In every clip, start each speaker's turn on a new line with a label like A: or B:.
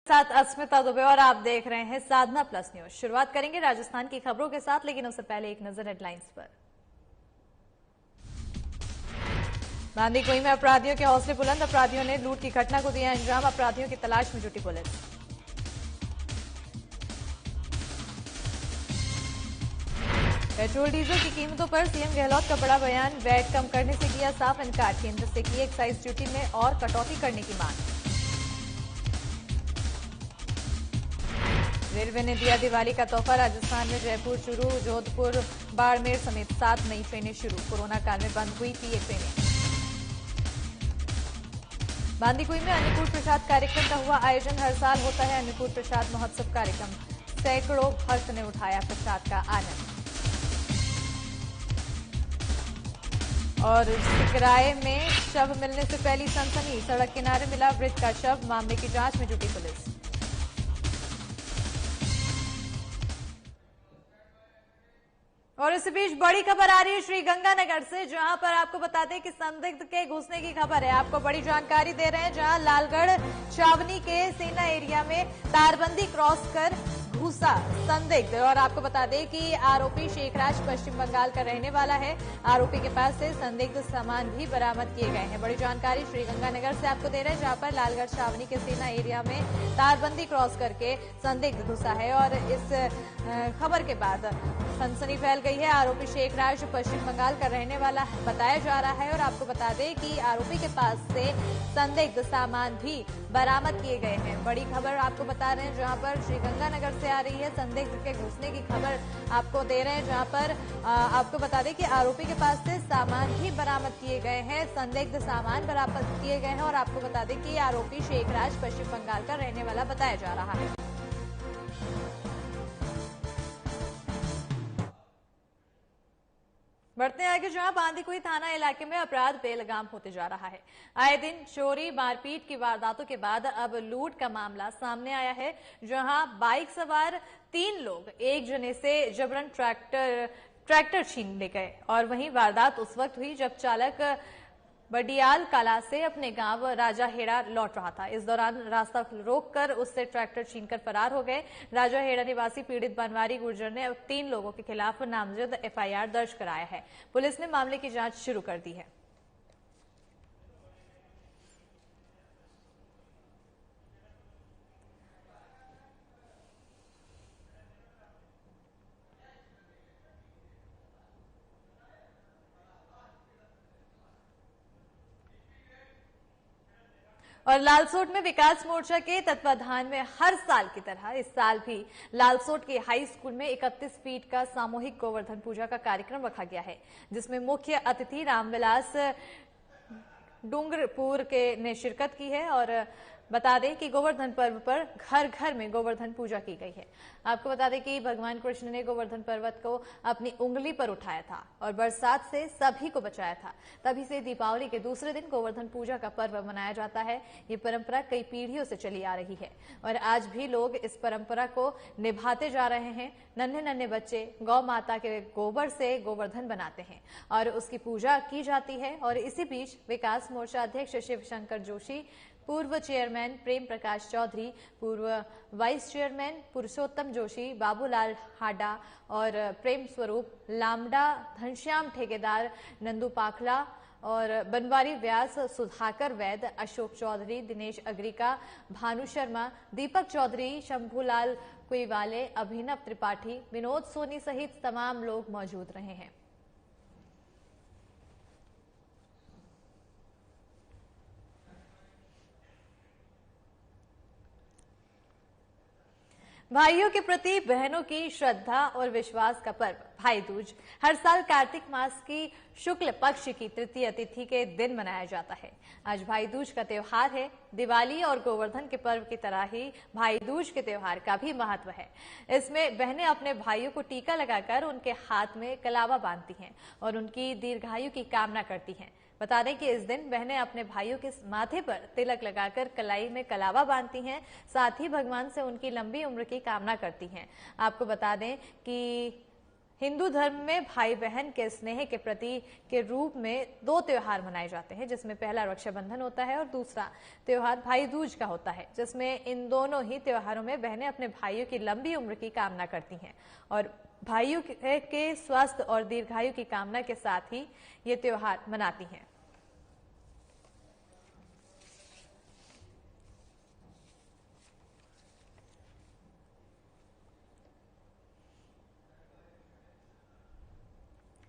A: साथ अस्मिता दुबे और आप देख रहे हैं साधना प्लस न्यूज। शुरुआत करेंगे राजस्थान की खबरों के साथ, लेकिन उससे पहले एक नजर हेडलाइंस पर। बांदीकुई में अपराधियों के हौसले बुलंद, अपराधियों ने लूट की घटना को दिया अंजाम, अपराधियों की तलाश में जुटी पुलिस। पेट्रोल डीजल की कीमतों पर सीएम गहलोत का बड़ा बयान, वैट कम करने से किया साफ इनकार, केंद्र से की एक्साइज ड्यूटी में और कटौती करने की मांग। रेलवे ने दिया दिवाली का तोहफा, राजस्थान में जयपुर, चूरू, जोधपुर, बाड़मेर समेत 7 नई ट्रेनें शुरू, कोरोना काल में बंद हुई थी ये ट्रेनें। बांदीकुई में अन्नकूट प्रसाद कार्यक्रम का हुआ आयोजन, हर साल होता है अन्नकूट प्रसाद महोत्सव कार्यक्रम, सैकड़ों भक्त ने उठाया प्रसाद का आनंद। और सिकराय में शव मिलने से फैली सनसनी, सड़क किनारे मिला वृद्ध का शव, मामले की जांच में जुटी पुलिस। और इस बीच बड़ी खबर आ रही है श्रीगंगानगर से, जहां पर आपको बता दें कि संदिग्ध के घुसने की खबर है। आपको बड़ी जानकारी दे रहे हैं, जहां लालगढ़ छावनी के सेना एरिया में तारबंदी क्रॉस कर घुसा संदिग्ध। और आपको बता दें कि आरोपी शेखराज पश्चिम बंगाल का रहने वाला है। आरोपी के पास से संदिग्ध सामान भी बरामद किए गए हैं। बड़ी जानकारी श्रीगंगानगर से आपको दे रहे हैं, जहां पर लालगढ़ छावनी के सेना एरिया में तारबंदी क्रॉस करके संदिग्ध घुसा है। और इस खबर के बाद सनसनी फैल गई है। आरोपी शेखराज पश्चिम बंगाल का रहने वाला बताया जा रहा है। और आपको बता दें कि आरोपी के पास से संदिग्ध सामान भी बरामद किए गए हैं। बड़ी खबर आपको बता रहे हैं, जहां पर श्रीगंगानगर से आ रही है, संदिग्ध के घुसने की खबर आपको दे रहे हैं, जहां पर आपको बता दें कि आरोपी के पास से सामान भी बरामद किए गए हैं, संदिग्ध सामान बरामद किए गए हैं। और आपको बता दें कि आरोपी शेखराज पश्चिम बंगाल का रहने वाला बताया जा रहा है। बढ़ते हैं आगे, जहां बांदीकुई थाना इलाके में अपराध बेलगाम होते जा रहा है। आए दिन चोरी मारपीट की वारदातों के बाद अब लूट का मामला सामने आया है, जहां बाइक सवार 3 लोग एक जने से जबरन ट्रैक्टर छीन ले गए। और वहीं वारदात उस वक्त हुई जब चालक बडियाल कला से अपने गांव राजाहेड़ा लौट रहा था। इस दौरान रास्ता रोककर उससे ट्रैक्टर छीनकर फरार हो गए। राजाहेड़ा निवासी पीड़ित बनवारी गुर्जर ने 3 लोगों के खिलाफ नामजद एफआईआर दर्ज कराया है। पुलिस ने मामले की जांच शुरू कर दी है। और लालसोट में विकास मोर्चा के तत्वाधान में हर साल की तरह इस साल भी लालसोट के हाई स्कूल में 31 फीट का सामूहिक गोवर्धन पूजा का कार्यक्रम रखा गया है, जिसमें मुख्य अतिथि रामविलास डूंगरपुर के ने शिरकत की है। और बता दें कि गोवर्धन पर्व पर घर घर में गोवर्धन पूजा की गई है। आपको बता दें कि भगवान कृष्ण ने गोवर्धन पर्वत को अपनी उंगली पर उठाया था और बरसात से सभी को बचाया था। तभी से दीपावली के दूसरे दिन गोवर्धन पूजा का पर्व मनाया जाता है। ये परंपरा कई पीढ़ियों से चली आ रही है और आज भी लोग इस परंपरा को निभाते जा रहे हैं। नन्हे नन्हे बच्चे गौ माता के गोबर से गोवर्धन बनाते हैं और उसकी पूजा की जाती है। और इसी बीच विकास मोर्चा अध्यक्ष शिवशंकर जोशी, पूर्व चेयरमैन प्रेम प्रकाश चौधरी, पूर्व वाइस चेयरमैन पुरुषोत्तम जोशी, बाबूलाल हाडा और प्रेम स्वरूप लामडा, घनश्याम ठेकेदार, नंदू पाखला और बनवारी व्यास, सुधाकर वैद्य, अशोक चौधरी, दिनेश अग्रिका, भानु शर्मा, दीपक चौधरी, शंभूलाल कुईवाले, अभिनव त्रिपाठी, विनोद सोनी सहित तमाम लोग मौजूद रहे हैं। भाइयों के प्रति बहनों की श्रद्धा और विश्वास का पर्व भाई दूज हर साल कार्तिक मास की शुक्ल पक्ष की तृतीय तिथि के दिन मनाया जाता है। आज भाई दूज का त्योहार है। दिवाली और गोवर्धन के पर्व की तरह ही भाई दूज के त्योहार का भी महत्व है। इसमें बहनें अपने भाइयों को टीका लगाकर उनके हाथ में कलावा बांधती हैं और उनकी दीर्घायु की कामना करती हैं। बता दें कि इस दिन बहनें अपने भाइयों के माथे पर तिलक लगाकर कलाई में कलावा बांधती हैं, साथ ही भगवान से उनकी लंबी उम्र की कामना करती हैं। आपको बता दें कि हिंदू धर्म में भाई बहन के स्नेह के प्रतीक के रूप में दो त्योहार मनाए जाते हैं, जिसमें पहला रक्षाबंधन होता है और दूसरा त्योहार भाई दूज का होता है, जिसमें इन दोनों ही त्योहारों में बहनें अपने भाइयों की लंबी उम्र की कामना करती हैं और भाइयों के स्वास्थ्य और दीर्घायु की कामना के साथ ही ये त्योहार मनाती हैं।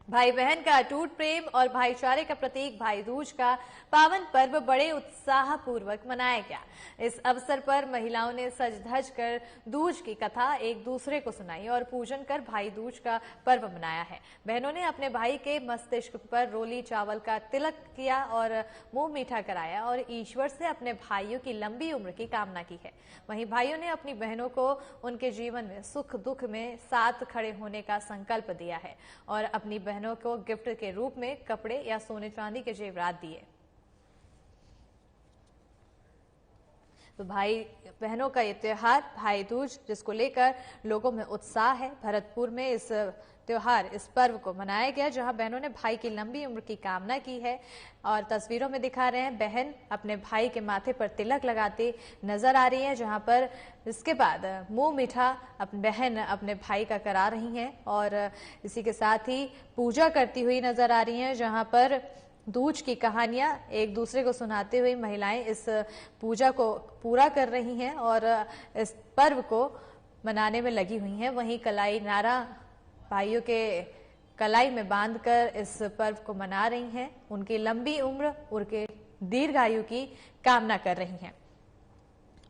A: भाई बहन का अटूट प्रेम और भाईचारे का प्रतीक भाई दूज का पावन पर्व बड़े उत्साह पूर्वक मनाया गया। इस अवसर पर महिलाओं ने सज धज कर दूज की कथा एक दूसरे को सुनाई और पूजन कर भाई दूज का पर्व मनाया है। बहनों ने अपने भाई के मस्तिष्क पर रोली चावल का तिलक किया और मुंह मीठा कराया और ईश्वर से अपने भाइयों की लंबी उम्र की कामना की है। वहीं भाइयों ने अपनी बहनों को उनके जीवन में सुख दुख में साथ खड़े होने का संकल्प दिया है और अपनी बहनों को गिफ्ट के रूप में कपड़े या सोने चांदी के जेवरात दिए। तो भाई बहनों का ये त्योहार भाई दूज, जिसको लेकर लोगों में उत्साह है। भरतपुर में इस त्योहार, इस पर्व को मनाया गया, जहां बहनों ने भाई की लंबी उम्र की कामना की है और तस्वीरों में दिखा रहे हैं बहन अपने भाई के माथे पर तिलक लगाती नजर आ रही है, जहां पर इसके बाद मुंह मीठा बहन अपने भाई का करा रही हैं और इसी के साथ ही पूजा करती हुई नजर आ रही हैं, जहां पर दूज की कहानियां एक दूसरे को सुनाते हुए महिलाएं इस पूजा को पूरा कर रही हैं और इस पर्व को मनाने में लगी हुई हैं। वहीं कलाई नारा भाइयों के कलाई में बांधकर इस पर्व को मना रही हैं, उनकी लंबी उम्र, उनके दीर्घायु की कामना कर रही हैं।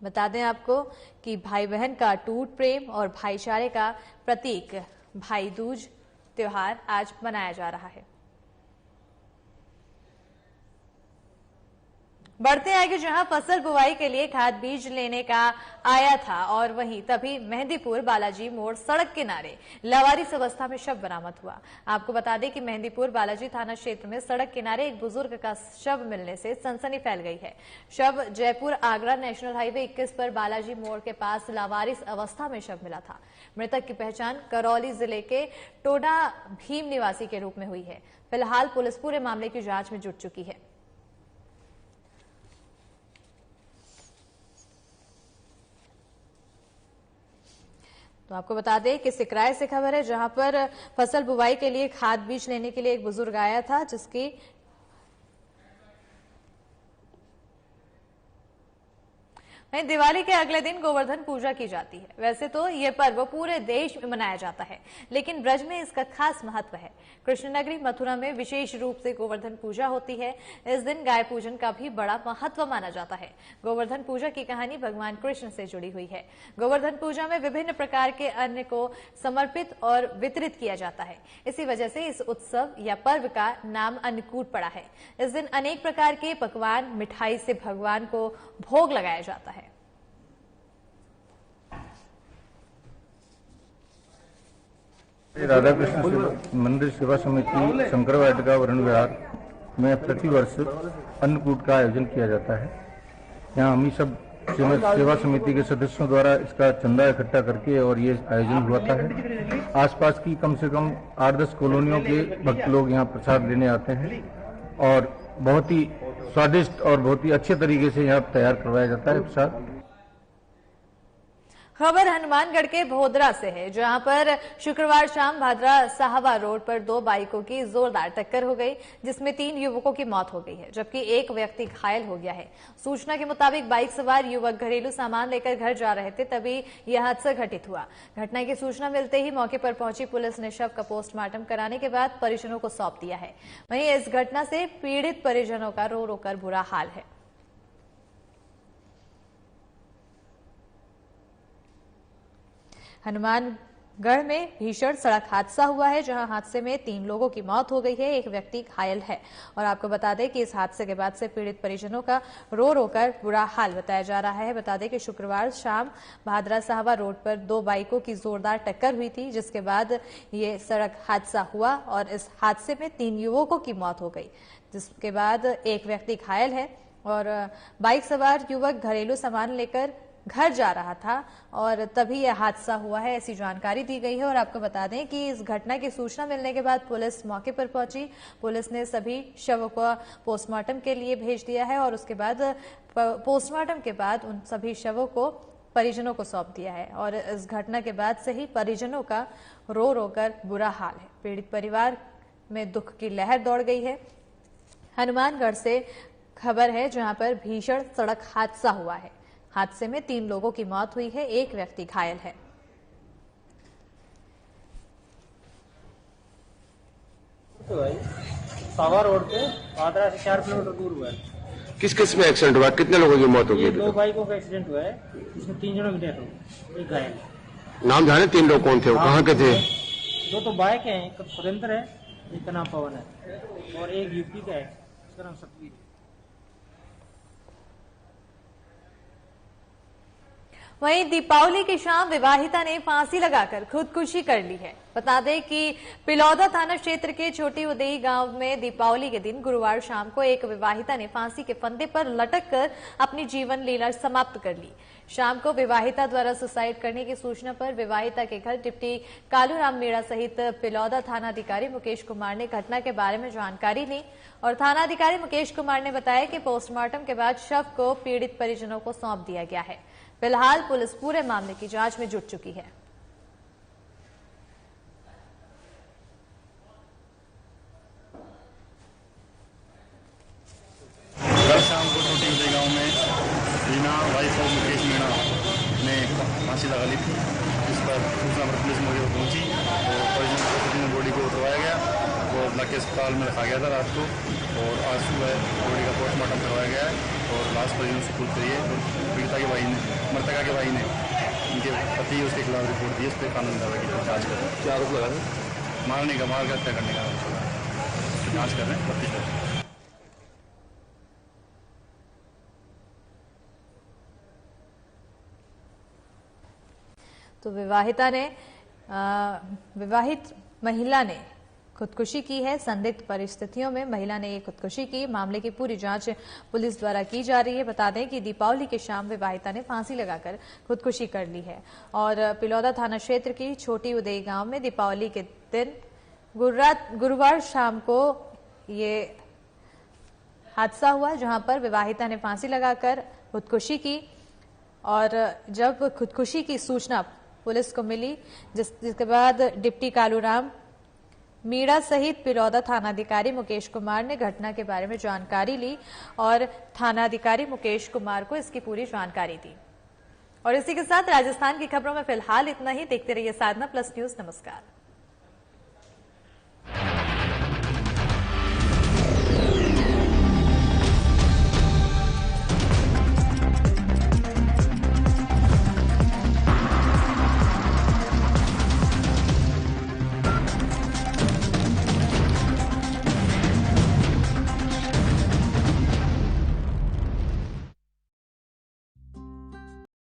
A: बता दें आपको कि भाई बहन का अटूट प्रेम और भाईचारे का प्रतीक भाई दूज त्योहार आज मनाया जा रहा है। बढ़ते आगे, जहां फसल बुवाई के लिए खाद बीज लेने का आया था और वहीं तभी मेहंदीपुर बालाजी मोड़ सड़क किनारे लावारिस अवस्था में शव बरामद हुआ। आपको बता दें कि मेहंदीपुर बालाजी थाना क्षेत्र में सड़क किनारे एक बुजुर्ग का शव मिलने से सनसनी फैल गई है। शव जयपुर आगरा नेशनल हाईवे 21 पर बालाजी मोड़ के पास लावारिस अवस्था में शव मिला था। मृतक की पहचान करौली जिले के टोडा भीम निवासी के रूप में हुई है। फिलहाल पुलिस पूरे मामले की जांच में जुट चुकी है। तो आपको बता दें कि सिकराय से खबर है, जहां पर फसल बुवाई के लिए खाद बीज लेने के लिए एक बुजुर्ग आया था, जिसकी दिवाली के अगले दिन गोवर्धन पूजा की जाती है। वैसे तो यह पर्व पूरे देश में मनाया जाता है, लेकिन ब्रज में इसका खास महत्व है। कृष्णनगरी मथुरा में विशेष रूप से गोवर्धन पूजा होती है। इस दिन गाय पूजन का भी बड़ा महत्व माना जाता है। गोवर्धन पूजा की कहानी भगवान कृष्ण से जुड़ी हुई है। गोवर्धन पूजा में विभिन्न प्रकार के अन्न को समर्पित और वितरित किया जाता है। इसी वजह से इस उत्सव या पर्व का नाम अन्नकूट पड़ा है। इस दिन अनेक प्रकार के पकवान, मिठाई से भगवान को भोग लगाया जाता है।
B: राधा कृष्ण मंदिर सेवा समिति शंकर वाटिका वरुण विहार में प्रतिवर्ष अन्नकूट का आयोजन किया जाता है। यहाँ हम ही सब सेवा समिति के सदस्यों द्वारा इसका चंदा इकट्ठा करके और ये आयोजन हुआ है। आसपास की कम से कम 8-10 कॉलोनियों के भक्त लोग यहाँ प्रसाद लेने आते हैं और बहुत ही स्वादिष्ट और बहुत ही अच्छे तरीके से यहाँ तैयार करवाया जाता है प्रसाद।
A: खबर हनुमानगढ़ के भोदरा से है, जहां पर शुक्रवार शाम भादरा साहवा रोड पर दो बाइकों की जोरदार टक्कर हो गई, जिसमें 3 युवकों की मौत हो गई है, जबकि एक व्यक्ति घायल हो गया है। सूचना के मुताबिक बाइक सवार युवक घरेलू सामान लेकर घर जा रहे थे, तभी यह हादसा घटित हुआ। घटना की सूचना मिलते ही मौके पर पहुंची पुलिस ने शव का पोस्टमार्टम कराने के बाद परिजनों को सौंप दिया है। वहीं इस घटना से पीड़ित परिजनों का रो रो कर बुरा हाल है। हनुमानगढ़ में भीषण सड़क हादसा हुआ है, जहां हादसे में 3 लोगों की मौत हो गई है, एक व्यक्ति घायल है। और आपको बता दें कि इस हादसे के बाद से पीड़ित परिजनों का रो रो कर बुरा हाल बताया जा रहा है। बता दें कि शुक्रवार शाम भादरा साहवा रोड पर 2 बाइकों की जोरदार टक्कर हुई थी, जिसके बाद ये सड़क हादसा हुआ और इस हादसे में 3 युवकों की मौत हो गई, जिसके बाद एक व्यक्ति घायल है और बाइक सवार युवक घरेलू सामान लेकर घर जा रहा था और तभी यह हादसा हुआ है, ऐसी जानकारी दी गई है। और आपको बता दें कि इस घटना की सूचना मिलने के बाद पुलिस मौके पर पहुंची। पुलिस ने सभी शवों को पोस्टमार्टम के लिए भेज दिया है और उसके बाद पोस्टमार्टम के बाद उन सभी शवों को परिजनों को सौंप दिया है। और इस घटना के बाद से ही परिजनों का रो रो कर बुरा हाल है। पीड़ित परिवार में दुख की लहर दौड़ गई है। हनुमानगढ़ से खबर है, जहां पर भीषण सड़क हादसा हुआ है। हादसे में 3 लोगों की मौत हुई है, 1 व्यक्ति घायल है।
C: तो भाई सावा रोड पे आदरा से 4 किलोमीटर दूर हुआ है।
D: किस किस में एक्सीडेंट हुआ, कितने लोगों की मौत हो गई?
C: 2 बाइकों का एक्सीडेंट हुआ है, इसमें 3 जनों की डेथ हो गई, 1 घायल।
D: नाम जाने 3 लोग कौन थे, वो कहाँ के थे?
C: 2 तो बाइक है, एक सुरेंद्र है, एक का नाम पवन है और एक यूपी का है, उसका नाम सतवीर।
A: वहीं दीपावली की शाम विवाहिता ने फांसी लगाकर खुदकुशी कर ली है। बता दें कि पिलौदा थाना क्षेत्र के छोटी उदई गांव में दीपावली के दिन गुरुवार शाम को एक विवाहिता ने फांसी के फंदे पर लटक कर अपनी जीवन लीला समाप्त कर ली। शाम को विवाहिता द्वारा सुसाइड करने की सूचना पर विवाहिता के घर डिप्टी कालूराम मीणा सहित पिलौदा थानाधिकारी मुकेश कुमार ने घटना के बारे में जानकारी ली और थानाधिकारी मुकेश कुमार ने बताया कि पोस्टमार्टम के बाद शव को पीड़ित परिजनों को सौंप दिया गया है। फिलहाल पुलिस पूरे मामले की जांच में जुट चुकी है।
E: कल शाम को छोटी उदय गांव में रीना वाइफ ऑफ मुकेश मीणा ने फांसी लगा ली थी, जिस पर सूचना पर पुलिस मौके पर पहुंची और परिजन बॉडी को उतरवाया गया। वो ब्लॉक के अस्पताल में रखा गया था रात को और आज सुबह बॉडी का पोस्टमार्टम करवाया गया है और लाश परिजनों से पूछ करिए। पीड़िता के भाई ने, मृतका के भाई ने उनके पति उसके खिलाफ रिपोर्ट दी, उस पर कानूनी कार्रवाई की जाँच कर रहे हैं।
D: क्या आरोप लगा?
E: मारने का, मार का हत्या करने का आरोप लगा है, जाँच कर रहे हैं, 32।
A: तो विवाहित महिला ने खुदकुशी की है। संदिग्ध परिस्थितियों में महिला ने ये खुदकुशी की। मामले की पूरी जांच पुलिस द्वारा की जा रही है। बता दें कि दीपावली की शाम विवाहिता ने फांसी लगाकर खुदकुशी कर ली है और पिलौदा थाना क्षेत्र की छोटी उदई गांव में दीपावली के दिन गुरुवार शाम को ये हादसा हुआ, जहां पर विवाहिता ने फांसी लगाकर खुदकुशी की और जब खुदकुशी की सूचना पुलिस को मिली, जिसके बाद डिप्टी कालूराम मीणा सहित पिलौदा थानाधिकारी मुकेश कुमार ने घटना के बारे में जानकारी ली और थानाधिकारी मुकेश कुमार को इसकी पूरी जानकारी दी। और इसी के साथ राजस्थान की खबरों में फिलहाल इतना ही। देखते रहिए साधना प्लस न्यूज। नमस्कार।